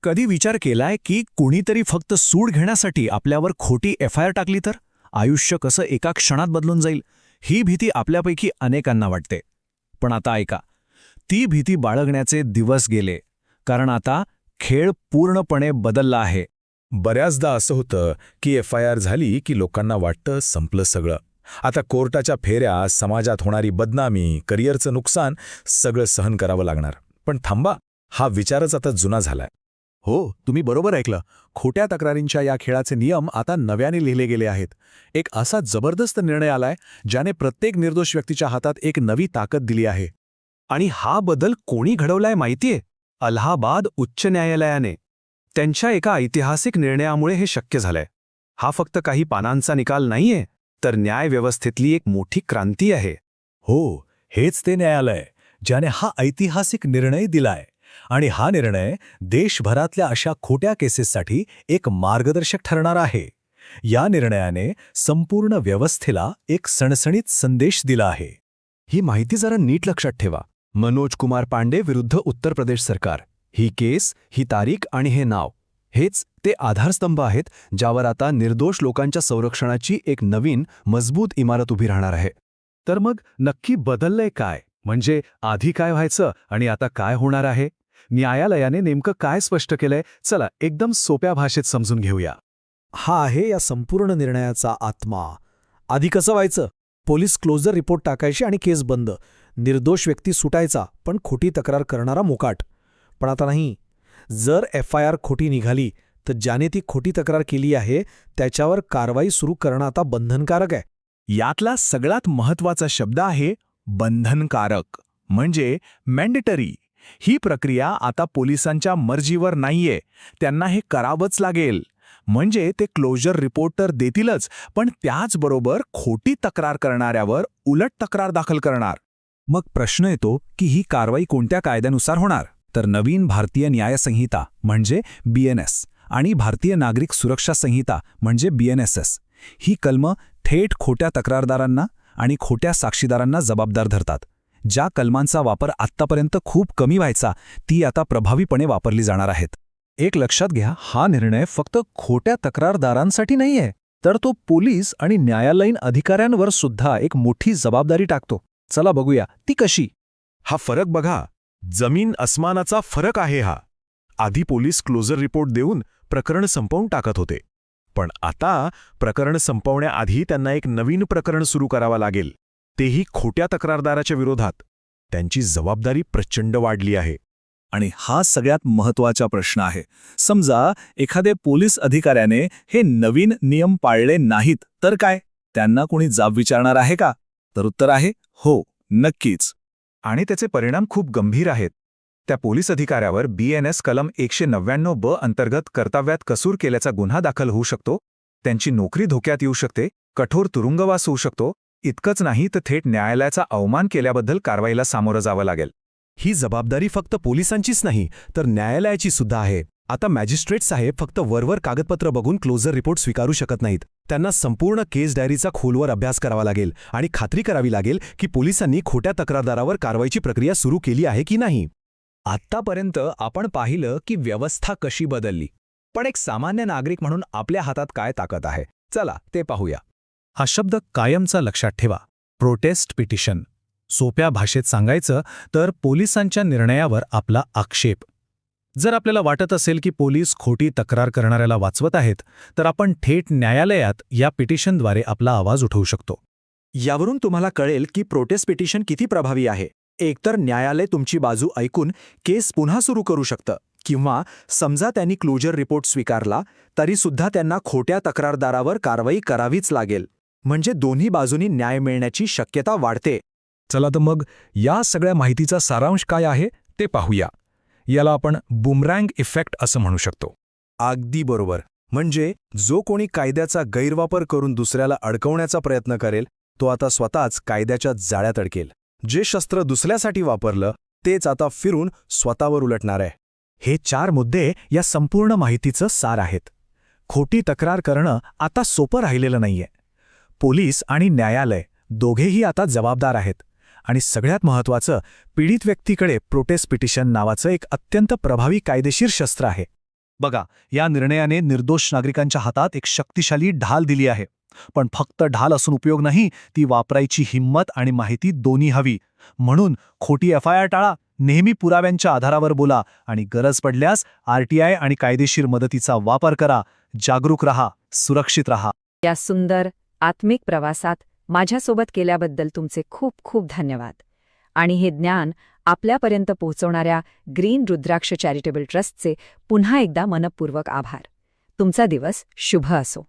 कधी विचार केलाय की कुणीतरी फक्त सूड घेण्यासाठी आपल्यावर खोटी FIR टाकली तर आयुष्य कसं एका क्षणात बदलून जाईल ही भीती आपल्यापैकी अनेकांना वाटते. पण आता ऐका, ती भीती बाळगण्याचे दिवस गेले, कारण आता खेळ पूर्णपणे बदलला आहे. बऱ्याचदा असं होतं की FIR झाली की लोकांना वाटतं संपलं सगळं. आता कोर्टाच्या फेऱ्या, समाजात होणारी बदनामी, करिअरचं नुकसान सगळं सहन करावं लागणार. पण थांबा, हा विचारच आता जुना झालाय. हो, तुम्ही बरोबर ऐकलं. खोट्या तक्रारींच्या या खेळाचे नियम आता नव्याने लिहिले गेले आहेत. एक असा जबरदस्त निर्णय आलाय ज्याने प्रत्येक निर्दोष व्यक्तीच्या हातात एक नवी ताकद दिली आहे. आणि हा बदल कोणी घडवलाय माहितीये? अलाहाबाद उच्च न्यायालयाने. त्यांच्या एका ऐतिहासिक निर्णयामुळे हे शक्य झालंय. हा फक्त काही पानांचा निकाल नाहीये, तर न्यायव्यवस्थेतली एक मोठी क्रांती आहे. हो, हेच ते न्यायालय ज्याने हा ऐतिहासिक निर्णय दिलाय. आणि हा निर्णय देशभरातल्या अशा खोट्या केसेससाठी एक मार्गदर्शक ठरणार आहे. या निर्णयाने संपूर्ण व्यवस्थेला एक सणसणीत संदेश दिला आहे. ही माहिती जरा नीट लक्षात ठेवा. मनोज कुमार पांडे विरुद्ध उत्तर प्रदेश सरकार. ही केस, ही तारीख आणि हे नाव, हेच ते आधारस्तंभ आहेत ज्यावर आता निर्दोष लोकांच्या संरक्षणाची एक नवीन, मजबूत इमारत उभी राहणार आहे. तर मग नक्की बदललंय काय? म्हणजे आधी काय व्हायचं आणि आता काय होणार आहे? न्यायालयाने नेमकं काय स्पष्ट केलंय? चला एकदम सोप्या भाषेत समजून घेऊया. हा आहे या संपूर्ण निर्णयाचा आत्मा. आधी कसं व्हायचं? पोलीस क्लोजर रिपोर्ट टाकायचे आणि केस बंद. निर्दोष व्यक्ती सुटायचा, पण खोटी तक्रार करणारा मोकाट. पण आता नाही. जर FIR खोटी निघाली तर ज्याने ती खोटी तक्रार केली आहे त्याच्यावर कारवाई सुरू करणं आता बंधनकारक आहे. यातला सगळ्यात महत्त्वाचा शब्द आहे बंधनकारक, म्हणजे मॅन्डेटरी. ही प्रक्रिया आता पोलिसांच्या मर्जीवर नाहीये, त्यांना हे करावंच लागेल. म्हणजे ते क्लोजर रिपोर्ट तर देतीलच, पण त्याचबरोबर खोटी तक्रार करणाऱ्यावर उलट तक्रार दाखल करणार. मग प्रश्न येतो की ही कारवाई कोणत्या कायद्यानुसार होणार? तर नवीन भारतीय न्याय संहिता म्हणजे BNS आणि भारतीय नागरिक सुरक्षा संहिता म्हणजे BNSS. ही कलमं थेट खोट्या तक्रारदारांना आणि खोट्या साक्षीदारांना जबाबदार धरतात. ज्या कलमांचा वापर आत्तापर्यंत खूप कमी व्हायचा, ती आता प्रभावीपणे वापरली जाणार आहेत. एक लक्षात घ्या, हा निर्णय फक्त खोट्या तक्रारदारांसाठी नाहीये, तर तो पोलीस आणि न्यायालयीन अधिकाऱ्यांवर सुद्धा एक मोठी जबाबदारी टाकतो. चला बघूया ती कशी. हा फरक बघा, जमीन अस्मानाचा फरक आहे हा. आधी पोलीस क्लोजर रिपोर्ट देऊन प्रकरण संपवून टाकत होते, पण आता प्रकरण संपवण्याआधी त्यांना एक नवीन प्रकरण सुरू करावं लागेल, तेही खोट्या तक्रारदाराच्या विरोधात. त्यांची जबाबदारी प्रचंड वाढली आहे. आणि हा सगळ्यात महत्त्वाचा प्रश्न आहे. समजा एखादे पोलीस अधिकाऱ्याने हे नवीन नियम पाळले नाहीत तर काय? त्यांना कोणी जाब विचारणार आहे का? तर उत्तर आहे हो, नक्कीच. आणि त्याचे परिणाम खूप गंभीर आहेत. त्या पोलीस अधिकाऱ्यावर BNS कलम 199B अंतर्गत कर्तव्यात कसूर केल्याचा गुन्हा दाखल होऊ शकतो. त्यांची नोकरी धोक्यात येऊ शकते, कठोर तुरुंगवास होऊ शकतो. इतकंच नाही तर थेट न्यायालयाचा अवमान केल्याबद्दल कारवाईला सामोरं जावं लागेल. ही जबाबदारी फक्त पोलिसांचीच नाही, तर न्यायालयाची सुद्धा आहे. आता मॅजिस्ट्रेट साहेब फक्त वरवर कागदपत्र बघून क्लोजर रिपोर्ट स्वीकारू शकत नाहीत. त्यांना संपूर्ण केस डायरीचा खोलवर अभ्यास करावा लागेल आणि खात्री करावी लागेल की पोलिसांनी खोट्या तक्रारदारावर कारवाईची प्रक्रिया सुरू केली आहे की नाही. आत्तापर्यंत आपण पाहिलं की व्यवस्था कशी बदलली, पण एक सामान्य नागरिक म्हणून आपल्या हातात काय ताकद आहे? चला ते पाहूया. हा शब्द कायमचा लक्षात ठेवा, प्रोटेस्ट पिटिशन. सोप्या भाषेत सांगायचं तर पोलिसांच्या निर्णयावर आपला आक्षेप. जर आपल्याला वाटत असेल की पोलीस खोटी तक्रार करणाऱ्याला वाचवत आहेत, तर आपण थेट न्यायालयात या पिटिशनद्वारे आपला आवाज उठवू शकतो. यावरून तुम्हाला कळेल की प्रोटेस्ट पिटिशन किती प्रभावी आहे. एकतर न्यायालय तुमची बाजू ऐकून केस पुन्हा सुरू करू शकतं, किंवा समजा त्यांनी क्लोजर रिपोर्ट स्वीकारला तरीसुद्धा त्यांना खोट्या तक्रारदारावर कारवाई करावीच लागेल. म्हणजे दोन्ही बाजूंनी न्याय मिळण्याची शक्यता वाढते. चला तर मग या सगळ्या माहितीचा सारांश काय आहे ते पाहूया. याला आपण बुमरँग इफेक्ट असं म्हणू शकतो. अगदी बरोबर. म्हणजे जो कोणी कायद्याचा गैरवापर करून दुसऱ्याला अडकवण्याचा प्रयत्न करेल, तो आता स्वतःच कायद्याच्या जाळ्यात अडकेल. जे शस्त्र दुसऱ्यासाठी वापरलं तेच आता फिरून स्वतःवर उलटणार आहे. हे 4 मुद्दे या संपूर्ण माहितीचं सार आहेत. खोटी तक्रार करणं आता सोपं राहिलेलं नाहीये. पोलीस आणि न्यायालय दोघेही आता जबाबदार आहेत. आणि सगळ्यात महत्त्वाचं, पीडित व्यक्तीकडे प्रोटेस्ट पिटिशन नावाचं एक अत्यंत प्रभावी कायदेशीर शस्त्र आहे. बघा, या निर्णयाने निर्दोष नागरिकांच्या हातात एक शक्तिशाली ढाल दिली आहे. पण फक्त ढाल असून उपयोग नाही, ती वापरायची हिंमत आणि माहिती दोन्ही हवी. म्हणून खोटी FIR टाळा, नेहमी पुराव्यांच्या आधारावर बोला आणि गरज पडल्यास RTI आणि कायदेशीर मदतीचा वापर करा. जागरूक रहा, सुरक्षित रहा. या सुंदर आत्मिक प्रवासात माझ्यासोबत केल्याबद्दल तुमचे खूप खूप धन्यवाद. आणि हे ज्ञान आपल्यापर्यंत पोहोचवणाऱ्या ग्रीन रुद्राक्ष चॅरिटेबल ट्रस्टचे पुन्हा एकदा मनपूर्वक आभार. तुमचा दिवस शुभ असो.